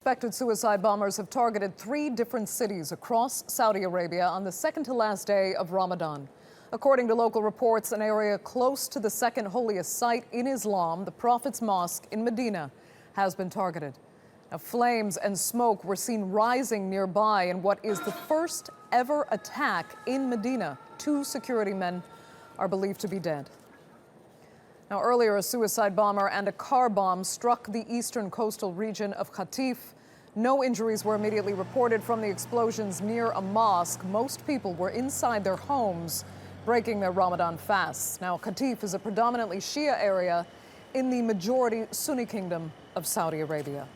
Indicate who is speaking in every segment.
Speaker 1: Suspected suicide bombers have targeted 3 different cities across Saudi Arabia on the second to last day of Ramadan. According to local reports, an area close to the second holiest site in Islam, the Prophet's Mosque in Medina, has been targeted. Now, flames and smoke were seen rising nearby in what is the first ever attack in Medina. 2 security men are believed to be dead. Now, earlier, a suicide bomber and a car bomb struck the eastern coastal region of Qatif. No injuries were immediately reported from the explosions near a mosque. Most people were inside their homes, breaking their Ramadan fasts. Now, Qatif is a predominantly Shia area in the majority Sunni kingdom of Saudi Arabia.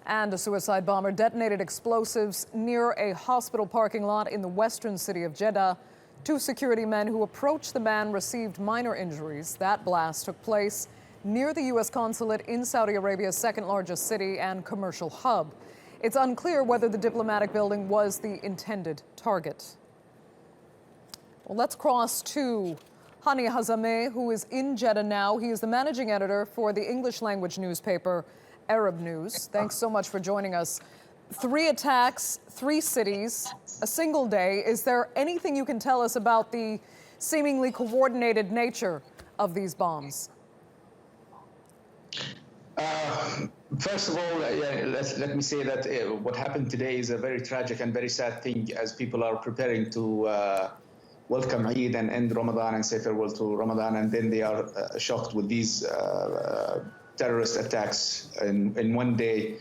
Speaker 1: And a suicide bomber detonated explosives near a hospital parking lot in the western city of Jeddah. 2 security men who approached the man received minor injuries. That blast took place near the U.S. consulate in Saudi Arabia's second largest city and commercial hub. It's unclear whether the diplomatic building was the intended target. Well, let's cross to Hani Hazaimeh, who is in Jeddah now. He is the managing editor for the English language newspaper Arab News. Thanks so much for joining us. 3 attacks, 3 cities, a single day. Is there anything you can tell us about the seemingly coordinated nature of these bombs?
Speaker 2: First of all, let me say that what happened today is a very tragic and very sad thing as people are preparing to welcome Eid and end Ramadan and say farewell to Ramadan, and then they are shocked with these terrorist attacks in one day.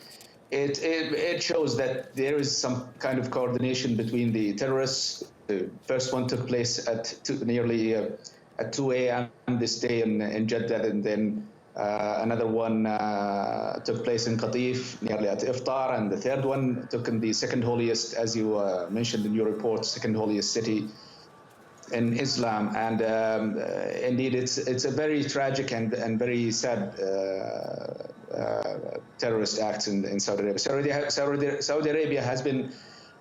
Speaker 2: It shows that there is some kind of coordination between the terrorists. The first one took place at nearly at 2 a.m. this day in Jeddah, and then another one took place in Qatif nearly at Iftar, and the third one took in the second holiest, as you mentioned in your report, second holiest city in Islam. And indeed, it's a very tragic and very sad terrorist acts in Saudi Arabia. Saudi Arabia has been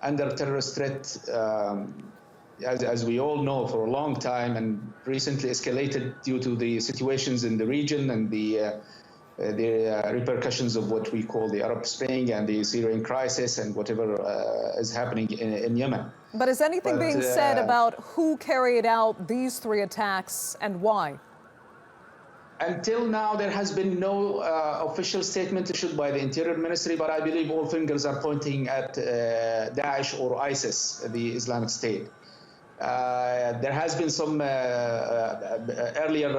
Speaker 2: under terrorist threat, as we all know, for a long time, and recently escalated due to the situations in the region and the repercussions of what we call the Arab Spring and the Syrian crisis and whatever is happening in Yemen.
Speaker 1: But is anything being said about who carried out these 3 attacks and why?
Speaker 2: Until now, there has been no official statement issued by the Interior Ministry, but I believe all fingers are pointing at Daesh or ISIS, the Islamic State. There has been some earlier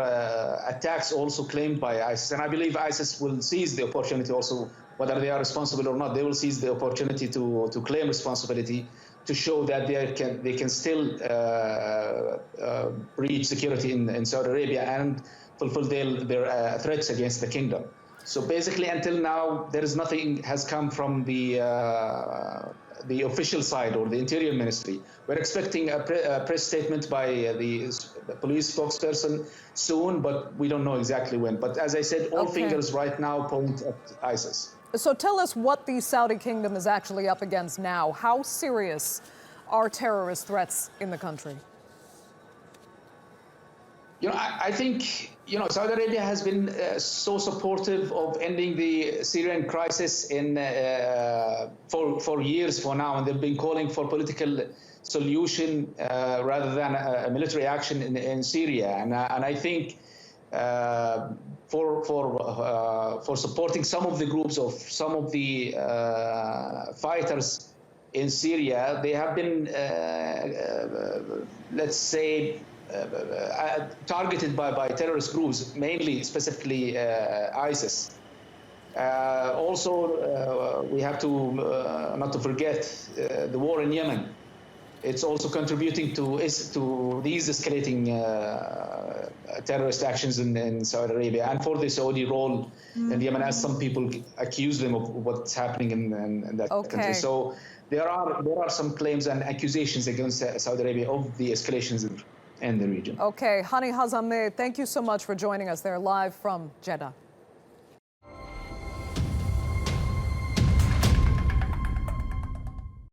Speaker 2: attacks also claimed by ISIS, and I believe ISIS will seize the opportunity also, whether they are responsible or not. They will seize the opportunity to claim responsibility, to show that they can still breach security in Saudi Arabia and fulfill their threats against the kingdom. So basically, until now, there is nothing has come from the official side or the Interior Ministry. We're expecting a press statement by the police spokesperson soon, but we don't know exactly when. But as I said, all fingers right now point at ISIS.
Speaker 1: So tell us what the Saudi kingdom is actually up against now. How serious are terrorist threats in the country?
Speaker 2: I think, Saudi Arabia has been so supportive of ending the Syrian crisis for years for now, and they've been calling for political solution rather than a military action in Syria. And I think for supporting some of the groups of some of the fighters in Syria, they have been, let's say, targeted by terrorist groups, mainly, specifically ISIS. Also, we have to not to forget the war in Yemen. It's also contributing to these escalating terrorist actions in Saudi Arabia, and for the Saudi role in Yemen, as some people accuse them of what's happening in that country. So there are some claims and accusations against Saudi Arabia of the escalations in the region.
Speaker 1: Okay, Hani Hazaimeh, thank you so much for joining us there live from Jeddah.